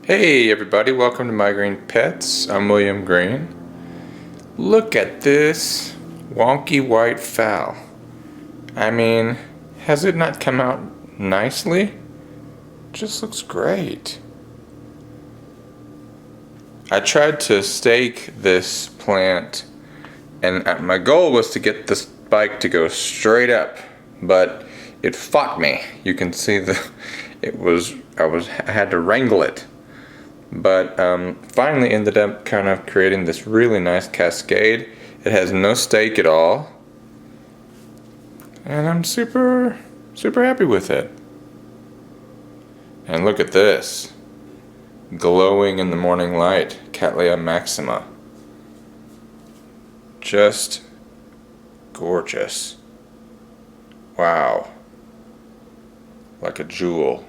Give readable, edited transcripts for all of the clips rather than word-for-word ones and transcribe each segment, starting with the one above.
Hey everybody, welcome to My Green Pets. I'm William Green. Look at this wonky white Phal. I mean, has it not come out nicely? Just looks great. I tried to stake this plant and my goal was to get the spike to go straight up, but it fought me. You can see I had to wrangle it. But finally ended up kind of creating this really nice cascade. It has no stake at all, and I'm super happy with it. And look at this, glowing in the morning light, Cattleya maxima. Just gorgeous. Wow, like a jewel.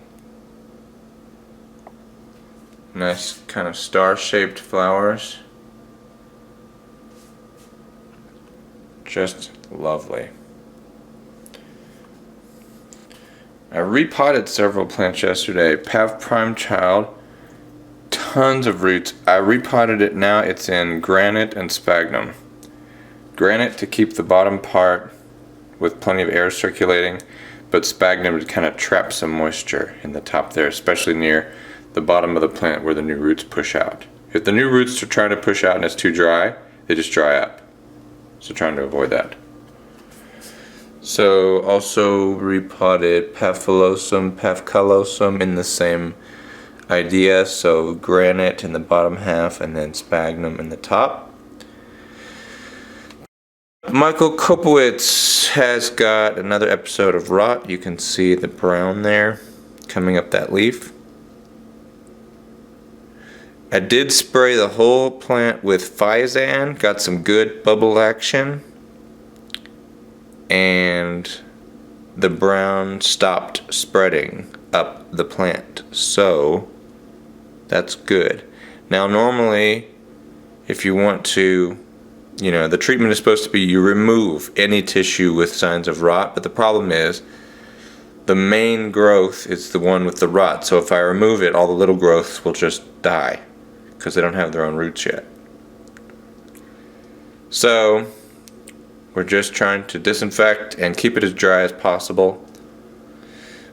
Nice kind of star-shaped flowers. Just lovely. I repotted several plants yesterday. Pav Prime Child, tons of roots. I repotted it now. It's in granite and sphagnum. Granite to keep the bottom part with plenty of air circulating, but sphagnum to kind of trap some moisture in the top there, especially near the bottom of the plant where the new roots push out. If the new roots are trying to push out and it's too dry, they just dry up. So trying to avoid that. So also repotted Pavcallosum in the same idea. So granite in the bottom half and then sphagnum in the top. Michael Kopowitz has got another episode of rot. You can see the brown there coming up that leaf. I did spray the whole plant with Phizan, got some good bubble action, and the brown stopped spreading up the plant, so that's good. Now normally, if you want to, the treatment is supposed to be you remove any tissue with signs of rot, but the problem is the main growth is the one with the rot, so if I remove it, all the little growths will just die, because they don't have their own roots yet. So we're just trying to disinfect and keep it as dry as possible.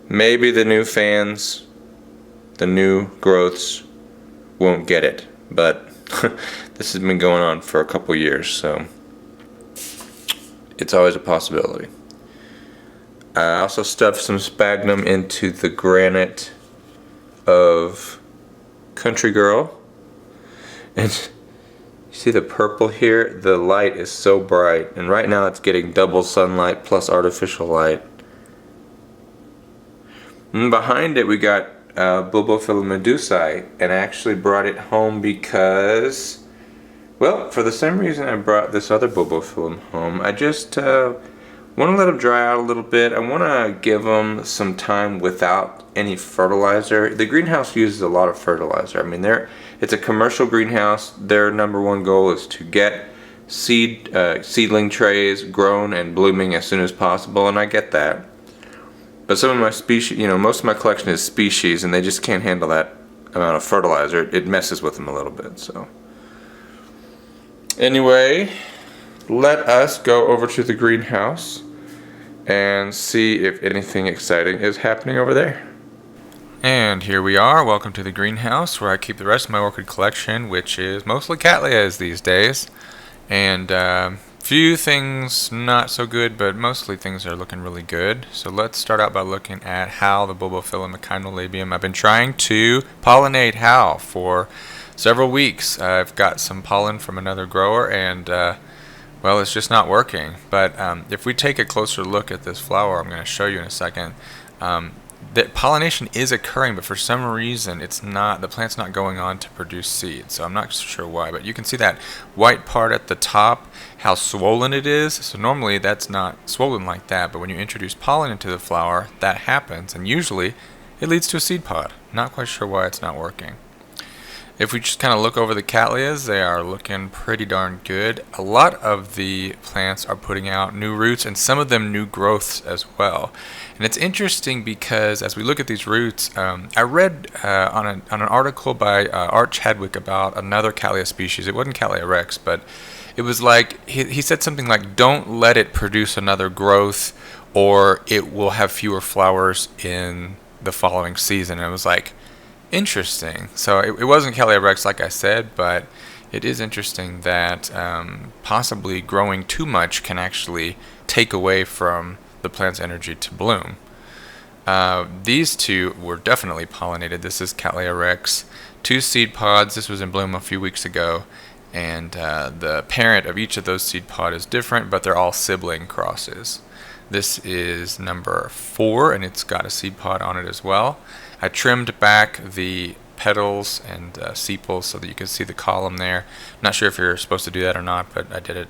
Maybe the new fans, the new growths won't get it, but this has been going on for a couple years, so it's always a possibility. I also stuffed some sphagnum into the granite of Country Girl. And you see the purple here? The light is so bright, and right now it's getting double sunlight plus artificial light. And behind it we got Bulbophyllum medusae, and I actually brought it home because, well, for the same reason I brought this other Bulbophyllum home. I just want to let them dry out a little bit. I want to give them some time without any fertilizer. The greenhouse uses a lot of fertilizer. I mean, it's a commercial greenhouse. Their number one goal is to get seedling trays grown and blooming as soon as possible, and I get that. But some of my species, most of my collection is species, and they just can't handle that amount of fertilizer. It messes with them a little bit. So anyway, let us go over to the greenhouse and see if anything exciting is happening over there. And here we are. Welcome to the greenhouse where I keep the rest of my orchid collection, which is mostly Cattleyas these days. And few things not so good, but mostly things are looking really good. So let's start out by looking at how the Bulbophyllum echinolabium. I've been trying to pollinate Hal for several weeks. I've got some pollen from another grower, and well, it's just not working. But if we take a closer look at this flower, I'm going to show you in a second, that pollination is occurring, but for some reason the plant's not going on to produce seed. So I'm not sure why, but you can see that white part at the top, how swollen it is. So normally that's not swollen like that, but when you introduce pollen into the flower, that happens, and usually it leads to a seed pod. Not quite sure why it's not working. If we just kind of look over the Cattleyas, they are looking pretty darn good. A lot of the plants are putting out new roots, and some of them new growths as well. And it's interesting because as we look at these roots, I read on an article by Art Chadwick about another Cattleya species. It wasn't Cattleya rex, but it was like, he said something like, don't let it produce another growth or it will have fewer flowers in the following season. And it was like, interesting. So it wasn't Cattleya rex, like I said, but it is interesting that possibly growing too much can actually take away from the plant's energy to bloom. These two were definitely pollinated. This is Cattleya rex. 2 seed pods. This was in bloom a few weeks ago, and the parent of each of those seed pod is different, but they're all sibling crosses. This is number 4, and it's got a seed pod on it as well. I trimmed back the petals and sepals so that you can see the column there. Not sure if you're supposed to do that or not, but I did it.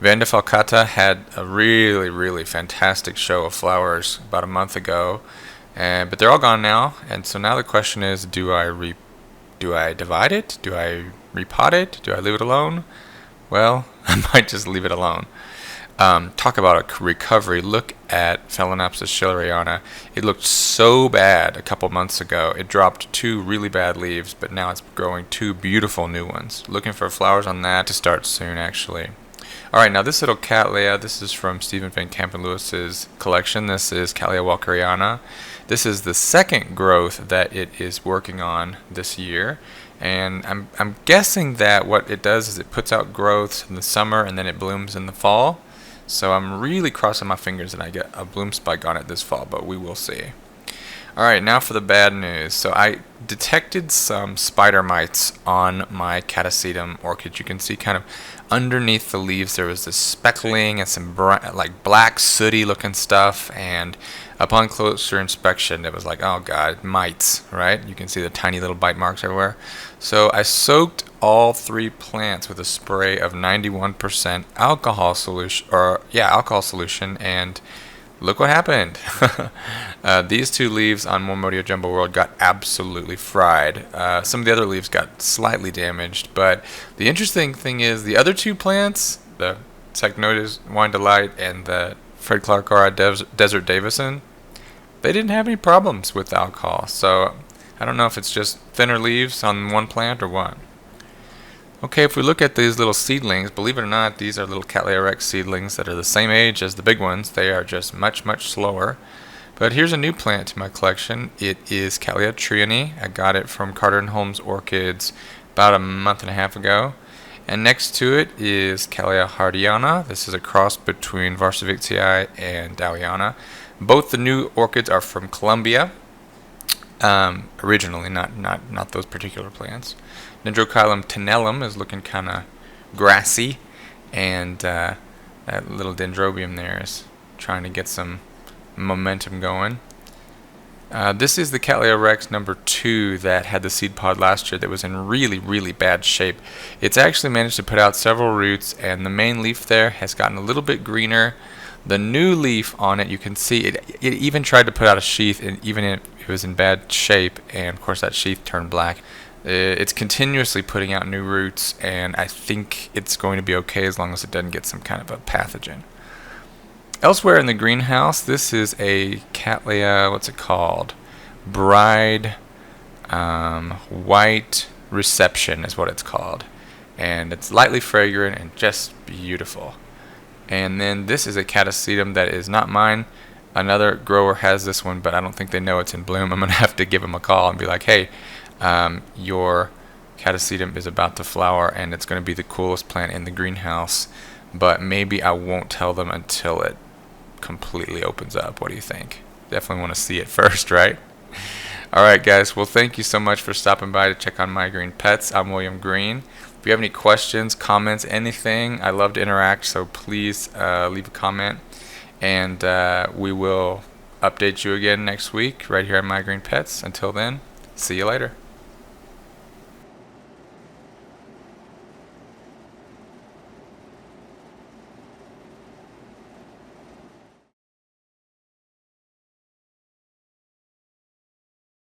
Vanda falcata had a really, really fantastic show of flowers about a month ago, but they're all gone now. And so now the question is, do I divide it? Do I repot it? Do I leave it alone? Well, I might just leave it alone. Talk about a recovery. Look at Phalaenopsis schilleriana. It looked so bad a couple months ago. It dropped 2 really bad leaves, but now it's growing 2 beautiful new ones. Looking for flowers on that to start soon, actually. Alright, now this little Cattleya, this is from Stephen Van Campen Lewis's collection. This is Cattleya walkeriana. This is the second growth that it is working on this year. And I'm guessing that what it does is it puts out growths in the summer and then it blooms in the fall. So I'm really crossing my fingers that I get a bloom spike on it this fall, but we will see. Alright, now for the bad news. So I detected some spider mites on my Catasetum orchid. You can see kind of underneath the leaves there was this speckling and some like black sooty looking stuff, and upon closer inspection it was like, oh god, mites, right? You can see the tiny little bite marks everywhere. So I soaked all 3 plants with a spray of 91% alcohol solution, and look what happened. These 2 leaves on Mormodia Jumbo World got absolutely fried. Some of the other leaves got slightly damaged, but the interesting thing is the other 2 plants, the Cycnoides Wine Delight and the Fred Clark R. Desert Davison, they didn't have any problems with alcohol. So I don't know if it's just thinner leaves on one plant or what. Okay, if we look at these little seedlings, believe it or not, these are little Cattleya rex seedlings that are the same age as the big ones. They are just much, much slower. But here's a new plant to my collection. It is Cattleya trianæi. I got it from Carter & Holmes Orchids about a month and a half ago. And next to it is Cattleya hardiana. This is a cross between Varsavictii and Dowiana. Both the new orchids are from Colombia. Originally, not those particular plants. Dendrochilum tenellum is looking kind of grassy, and that little dendrobium there is trying to get some momentum going. This is the Cattleya rex number 2 that had the seed pod last year that was in really, really bad shape. It's actually managed to put out several roots, and the main leaf there has gotten a little bit greener. The new leaf on it, you can see it even tried to put out a sheath, and even if it was in bad shape, and of course that sheath turned black. It's continuously putting out new roots, and I think it's going to be okay as long as it doesn't get some kind of a pathogen. Elsewhere in the greenhouse, this is a Cattleya, what's it called? Bride White Reception is what it's called. And it's lightly fragrant and just beautiful. And then this is a Catasetum that is not mine. Another grower has this one, but I don't think they know it's in bloom. I'm going to have to give them a call and be like, hey, your Catasetum is about to flower and it's going to be the coolest plant in the greenhouse, but maybe I won't tell them until it completely opens up. What do you think? Definitely want to see it first, right? Alright guys, well thank you so much for stopping by to check on My Green Pets. I'm William Green. If you have any questions, comments, anything, I love to interact, so please leave a comment, and we will update you again next week right here on My Green Pets. Until then, see you later.